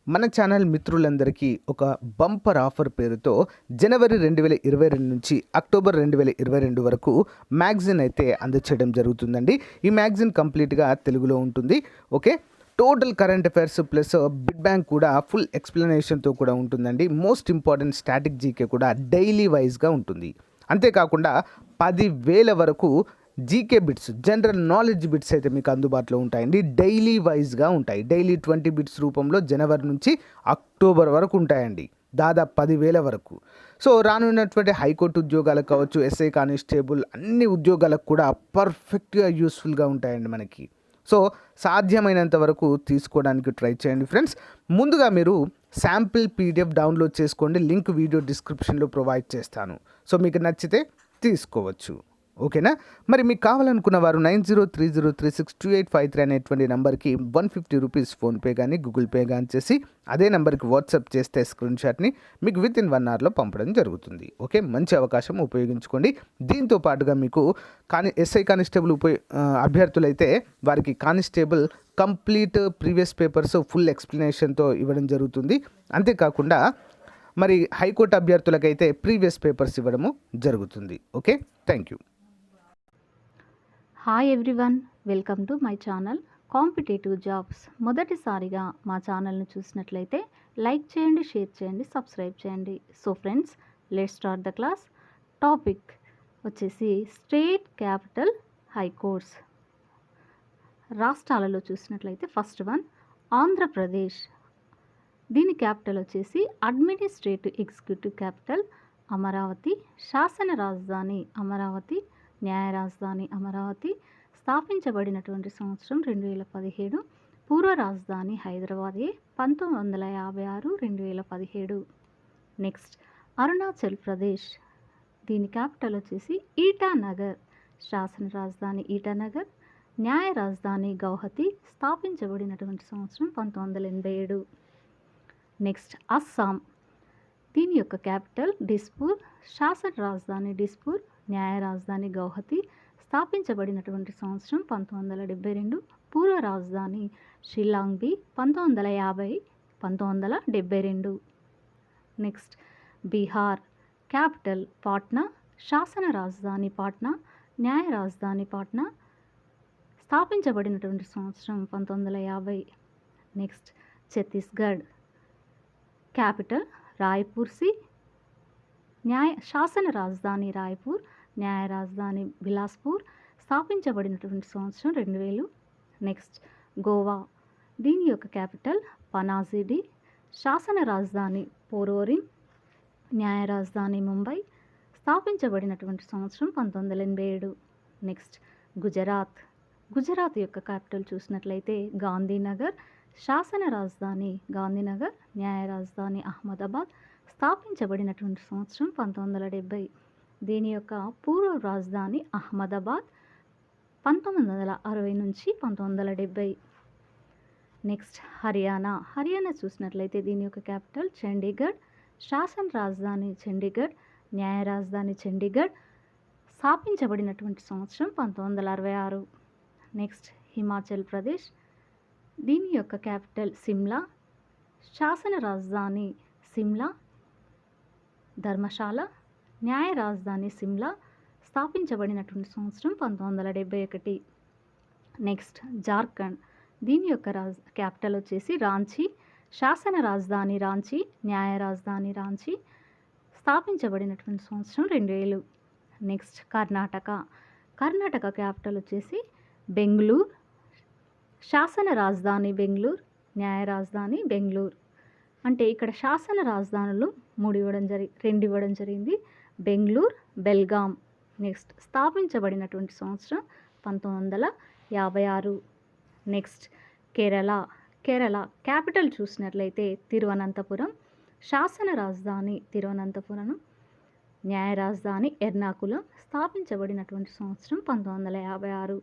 మన ఛానల్ మిత్రులందరికీ ఒక బంపర్ ఆఫర్ పేరుతో జనవరి 2022 నుంచి అక్టోబర్ 2022 వరకు మ్యాగజైన్ అయితే అందచేయడం జరుగుతుందండి. ఈ మ్యాగజైన్ కంప్లీట్గా తెలుగులో ఉంటుంది. Okay, total current affairs plus big bank కూడా ఫుల్ ఎక్స్ప్లెనేషన్తో కూడా ఉంటుందండి. మోస్ట్ ఇంపార్టెంట్ స్టాటిక్ జీకే కూడా డైలీ వైజ్గా ఉంటుంది. అంతేకాకుండా 10,000 వరకు GK bits, general knowledge bits అయితే మీకు అందుబాటులో ఉంటాయండి. డైలీ వైజ్గా ఉంటాయి. డైలీ 20 బిట్స్ రూపంలో జనవరి నుంచి అక్టోబర్ వరకు ఉంటాయండి. దాదాపు 10,000 వరకు. సో రానున్నటువంటి హైకోర్టు ఉద్యోగాలకు కావచ్చు, ఎస్ఐ కానిస్టేబుల్ అన్ని ఉద్యోగాలకు కూడా పర్ఫెక్ట్గా యూస్ఫుల్గా ఉంటాయండి మనకి. సో సాధ్యమైనంత వరకు తీసుకోవడానికి ట్రై చేయండి ఫ్రెండ్స్. ముందుగా మీరు శాంపిల్ పీడిఎఫ్ డౌన్లోడ్ చేసుకోండి. లింక్ వీడియో డిస్క్రిప్షన్లో ప్రొవైడ్ చేస్తాను. సో మీకు నచ్చితే తీసుకోవచ్చు. ఓకేనా? మరి మీకు కావాలనుకున్న వారు 9030362853 అనేటువంటి నెంబర్కి 150 రూపీస్ ఫోన్పే కానీ గూగుల్ పే కానీ చేసి అదే నెంబర్కి వాట్సాప్ చేస్తే స్క్రీన్ షాట్ని మీకు విత్ ఇన్ 1 అవర్లో పంపడం జరుగుతుంది. ఓకే, మంచి అవకాశం, ఉపయోగించుకోండి. దీంతో పాటుగా మీకు ఎస్ఐ కానిస్టేబుల్ అభ్యర్థులైతే వారికి constable complete previous papers full ఎక్స్ప్లెనేషన్తో ఇవ్వడం జరుగుతుంది. అంతేకాకుండా మరి హైకోర్టు అభ్యర్థులకైతే ప్రీవియస్ పేపర్స్ ఇవ్వడము జరుగుతుంది. Okay, thank you. Hi everyone, welcome to my channel competitive jobs. మొదటిసారిగా మా ఛానల్ను చూసినట్లయితే లైక్ చేయండి, షేర్ చేయండి, సబ్స్క్రైబ్ చేయండి. So friends, let's start the class. Topic వచ్చేసి స్టేట్ క్యాపిటల్ హైకోర్ట్స్. రాష్ట్రాలలో చూసినట్లయితే ఫస్ట్ వన్ ఆంధ్రప్రదేశ్. దీని క్యాపిటల్ వచ్చేసి అడ్మినిస్ట్రేటివ్ ఎగ్జిక్యూటివ్ క్యాపిటల్ అమరావతి. శాసన రాజధాని అమరావతి. న్యాయ రాజధాని అమరావతి. స్థాపించబడినటువంటి సంవత్సరం 2017. పూర్వ రాజధాని హైదరాబాదే. 1956 2017. నెక్స్ట్ అరుణాచల్ ప్రదేశ్. దీని క్యాపిటల్ వచ్చేసి ఈటానగర్. శాసన రాజధాని ఈటానగర్. న్యాయ రాజధాని గౌహతి. స్థాపించబడినటువంటి సంవత్సరం 1987. నెక్స్ట్ అస్సాం. దీని యొక్క క్యాపిటల్ డిస్పూర్. శాసన రాజధాని డిస్పూర్. న్యాయ రాజధాని గౌహతి. స్థాపించబడినటువంటి సంవత్సరం 1972. పూర్వ రాజధాని షిల్లాంగ్బీ. 1972. నెక్స్ట్ బీహార్. క్యాపిటల్ పాట్నా. శాసన రాజధాని పాట్నా. న్యాయ రాజధాని పాట్నా. స్థాపించబడినటువంటి సంవత్సరం 1950. నెక్స్ట్ ఛత్తీస్గఢ్. క్యాపిటల్ రాయ్పూర్సి. శాసన రాజధాని రాయ్పూర్. న్యాయ రాజధాని బిలాస్పూర్. స్థాపించబడినటువంటి సంవత్సరం 2000. నెక్స్ట్ గోవా. దీని యొక్క క్యాపిటల్ పనాజీడి. శాసన రాజధాని పోరోరిం. న్యాయ రాజధాని ముంబై. స్థాపించబడినటువంటి సంవత్సరం 1987. నెక్స్ట్ గుజరాత్. గుజరాత్ యొక్క క్యాపిటల్ చూసినట్లయితే గాంధీనగర్. శాసన రాజధాని గాంధీనగర్. న్యాయ రాజధాని అహ్మదాబాద్. స్థాపించబడినటువంటి సంవత్సరం 1970. దీని యొక్క పూర్వ రాజధాని అహ్మదాబాద్. 1960 నుంచి 1970. నెక్స్ట్ హర్యానా. హర్యానా చూసినట్లయితే దీని యొక్క క్యాపిటల్ చండీగఢ్. శాసన రాజధాని చండీగఢ్. న్యాయ రాజధాని చండీగఢ్. స్థాపించబడినటువంటి సంవత్సరం 1966. నెక్స్ట్ హిమాచల్ ప్రదేశ్. దీని యొక్క క్యాపిటల్ సిమ్లా. శాసన రాజధాని సిమ్లా. ధర్మశాల. న్యాయ రాజధాని సిమ్లా. స్థాపించబడినటువంటి సంవత్సరం 1971. నెక్స్ట్ జార్ఖండ్. దీని యొక్క క్యాపిటల్ వచ్చేసి రాంచీ. శాసన రాజధాని రాంచీ. న్యాయ రాజధాని రాంచీ. స్థాపించబడినటువంటి సంవత్సరం 2000. నెక్స్ట్ కర్ణాటక. కర్ణాటక క్యాపిటల్ వచ్చేసి బెంగళూరు. శాసన రాజధాని బెంగళూరు. న్యాయ రాజధాని బెంగళూరు. అంటే ఇక్కడ శాసన రాజధానులు 2 ఇవ్వడం జరిగింది. బెంగళూరు, బెల్గాం. నెక్స్ట్ స్థాపించబడినటువంటి సంవత్సరం 1956. నెక్స్ట్ కేరళ. కేరళ క్యాపిటల్ చూసినట్లయితే తిరువనంతపురం. శాసన రాజధాని తిరువనంతపురం. న్యాయ రాజధాని ఎర్నాకులం. స్థాపించబడినటువంటి సంవత్సరం 1956.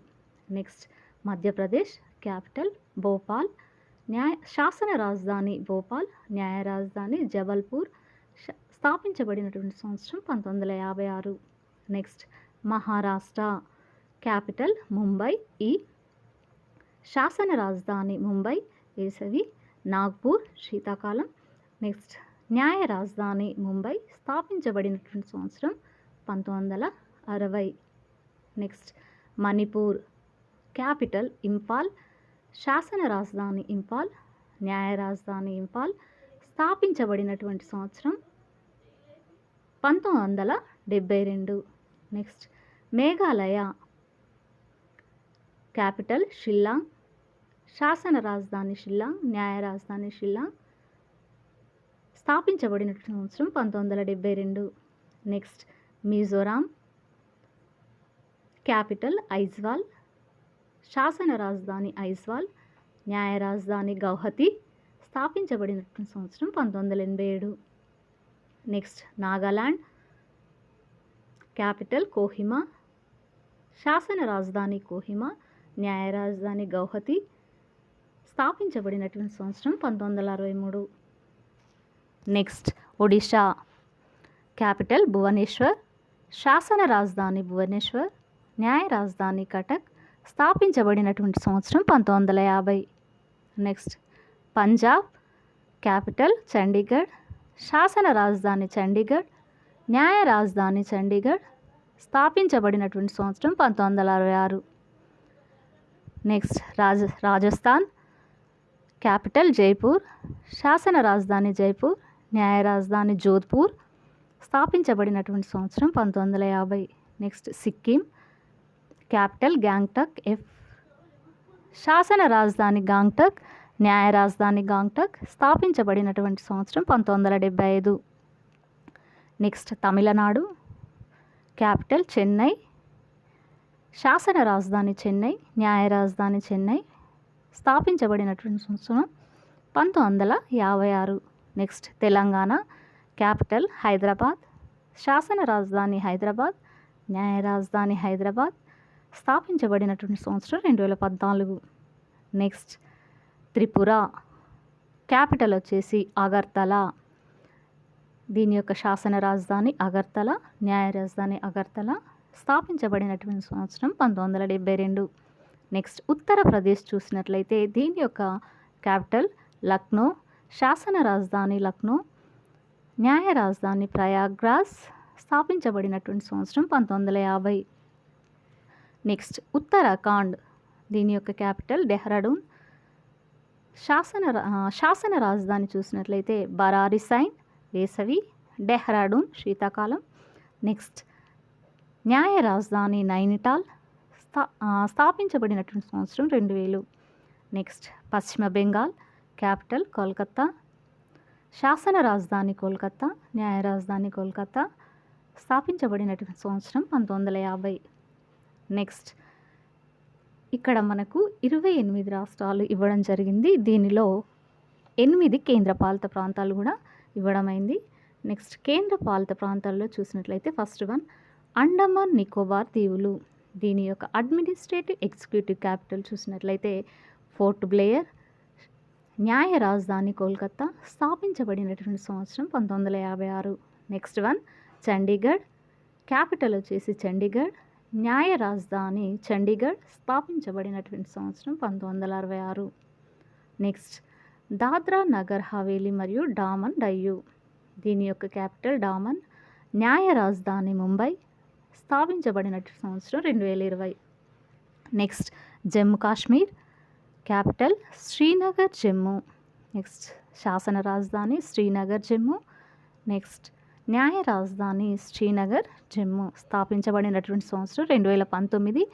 నెక్స్ట్ మధ్యప్రదేశ్. క్యాపిటల్ భోపాల్. శాసన రాజధాని భోపాల్. న్యాయ రాజధాని జబల్పూర్. స్థాపించబడినటువంటి సంవత్సరం 1956. నెక్స్ట్ మహారాష్ట్ర. క్యాపిటల్ ముంబై. శాసన రాజధాని ముంబై. వేసవి. నాగ్పూర్ శీతాకాలం. నెక్స్ట్ న్యాయ రాజధాని ముంబై, స్థాపించబడినటువంటి సంవత్సరం 1960. నెక్స్ట్ మణిపూర్ క్యాపిటల్ ఇంపాల్, శాసన రాజధాని ఇంపాల్, న్యాయ రాజధాని ఇంపాల్, స్థాపించబడినటువంటి సంవత్సరం 1972. నెక్స్ట్ మేఘాలయ క్యాపిటల్ షిల్లాంగ్, శాసన రాజధాని షిల్లాంగ్, న్యాయ రాజధాని షిల్లాంగ్, స్థాపించబడిన సంవత్సరం 1972. నెక్స్ట్ మిజోరాం క్యాపిటల్ ఐజ్వాల్, శాసన రాజధాని ఐజ్వాల్, న్యాయ రాజధాని గౌహతి, స్థాపించబడినటువంటి సంవత్సరం 1987. నెక్స్ట్ నాగాలాండ్ క్యాపిటల్ కోహిమా, శాసన రాజధాని కోహిమా, న్యాయ రాజధాని గౌహతి, స్థాపించబడినటువంటి సంవత్సరం 1963. నెక్స్ట్ ఒడిషా క్యాపిటల్ భువనేశ్వర్, శాసన రాజధాని భువనేశ్వర్, న్యాయ రాజధాని కటక్, స్థాపించబడినటువంటి సంవత్సరం 1950. నెక్స్ట్ పంజాబ్ క్యాపిటల్ చండీగఢ్, శాసన రాజధాని చండీగఢ్, న్యాయ రాజధాని చండీగఢ్, స్థాపించబడినటువంటి సంవత్సరం 1966. నెక్స్ట్ రాజస్థాన్ క్యాపిటల్ జైపూర్, శాసన రాజధాని జైపూర్, న్యాయ రాజధాని జోధ్పూర్, స్థాపించబడినటువంటి సంవత్సరం 1950. నెక్స్ట్ సిక్కిం క్యాపిటల్ గ్యాంగ్టక్ శాసన రాజధాని గాంగ్టక్, న్యాయ రాజధాని గాంగ్టక్, స్థాపించబడినటువంటి సంవత్సరం 1975. నెక్స్ట్ తమిళనాడు క్యాపిటల్ చెన్నై, శాసన రాజధాని చెన్నై, న్యాయ రాజధాని చెన్నై, స్థాపించబడినటువంటి సంవత్సరం 1956. నెక్స్ట్ తెలంగాణ క్యాపిటల్ హైదరాబాద్, శాసన రాజధాని హైదరాబాద్, న్యాయ రాజధాని హైదరాబాద్, స్థాపించబడినటువంటి సంవత్సరం 2014. నెక్స్ట్ త్రిపుర క్యాపిటల్ వచ్చేసి అగర్తల, దీని యొక్క శాసన రాజధాని అగర్తల, న్యాయ రాజధాని అగర్తల, స్థాపించబడినటువంటి సంవత్సరం 1972. నెక్స్ట్ ఉత్తరప్రదేశ్ చూసినట్లయితే దీని యొక్క క్యాపిటల్ లక్నో, శాసన రాజధాని లక్నో, న్యాయ రాజధాని ప్రయాగ్రాజ్, స్థాపించబడినటువంటి సంవత్సరం 1950. నెక్స్ట్ ఉత్తరాఖండ్ దీని యొక్క క్యాపిటల్ డెహ్రాడూన్, శాసన రాజధాని చూసినట్లయితే బరారిసైన్ వేసవి, డెహ్రాడూన్ శీతాకాలం. నెక్స్ట్ న్యాయ రాజధాని నైనిటాల్, స్థాపించబడినటువంటి సంవత్సరం 2000. నెక్స్ట్ పశ్చిమ బెంగాల్ క్యాపిటల్ కోల్కత్తా, శాసన రాజధాని కోల్కత్తా, న్యాయ రాజధాని కోల్కత్తా, స్థాపించబడినటువంటి సంవత్సరం 1950. నెక్స్ట్ ఇక్కడ మనకు 28 రాష్ట్రాలు ఇవ్వడం జరిగింది. దీనిలో 8 కేంద్రపాలిత ప్రాంతాలు కూడా ఇవ్వడమైంది. నెక్స్ట్ కేంద్రపాలిత ప్రాంతాల్లో చూసినట్లయితే ఫస్ట్ వన్ అండమాన్ నికోబార్ దీవులు, దీని యొక్క అడ్మినిస్ట్రేటివ్ ఎగ్జిక్యూటివ్ క్యాపిటల్ చూసినట్లయితే ఫోర్ట్ బ్లేయర్, న్యాయ రాజధాని కోల్కత్తా, స్థాపించబడినటువంటి సంవత్సరం 1956. నెక్స్ట్ వన్ చండీగఢ్ క్యాపిటల్ వచ్చేసి చండీగఢ్, న్యాయ రాజధాని చండీగఢ్, స్థాపించబడినటువంటి సంవత్సరం 1966. నెక్స్ట్ దాద్రా నగర్ హవేలీ మరియు డామన్ డయ్యూ, దీని యొక్క క్యాపిటల్ డామన్, న్యాయ రాజధాని ముంబై, స్థాపించబడినటువంటి సంవత్సరం 2020. Next Jammu Kashmir capital Srinagar Jammu, next శాసన రాజధాని శ్రీనగర్ జమ్మూ, నెక్స్ట్ న్యాయ రాజధాని శ్రీనగర్ జమ్మూ, స్థాపించబడినటువంటి సంవత్సరం 2019.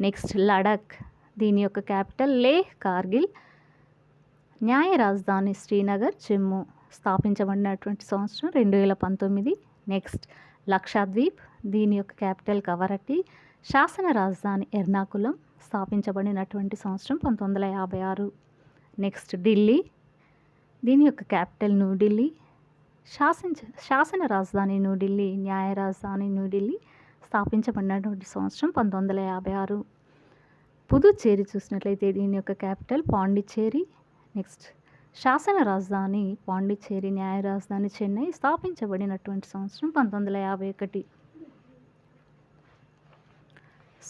నెక్స్ట్ లడఖ్ దీని యొక్క క్యాపిటల్ లేహ్ కార్గిల్, న్యాయ రాజధాని శ్రీనగర్ జమ్మూ, స్థాపించబడినటువంటి సంవత్సరం 2019. నెక్స్ట్ లక్షద్వీప్ దీని యొక్క క్యాపిటల్ కవరట్టి, శాసన రాజధాని ఎర్నాకులం, స్థాపించబడినటువంటి సంవత్సరం 1956. నెక్స్ట్ ఢిల్లీ దీని యొక్క క్యాపిటల్ న్యూఢిల్లీ, శాసన రాజధాని న్యూఢిల్లీ, న్యాయ రాజధాని న్యూఢిల్లీ, స్థాపించబడినటువంటి సంవత్సరం 1956. పుదుచ్చేరి చూసినట్లయితే దీని యొక్క క్యాపిటల్ పాండిచ్చేరి, నెక్స్ట్ శాసన రాజధాని పాండిచ్చేరి, న్యాయ రాజధాని చెన్నై, స్థాపించబడినటువంటి సంవత్సరం 1951.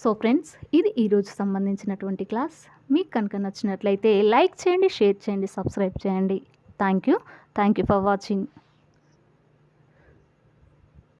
సో ఫ్రెండ్స్, ఇది ఈరోజు సంబంధించినటువంటి క్లాస్. మీకు కనుక నచ్చినట్లయితే లైక్ చేయండి, షేర్ చేయండి, సబ్స్క్రైబ్ చేయండి. Thank you for watching.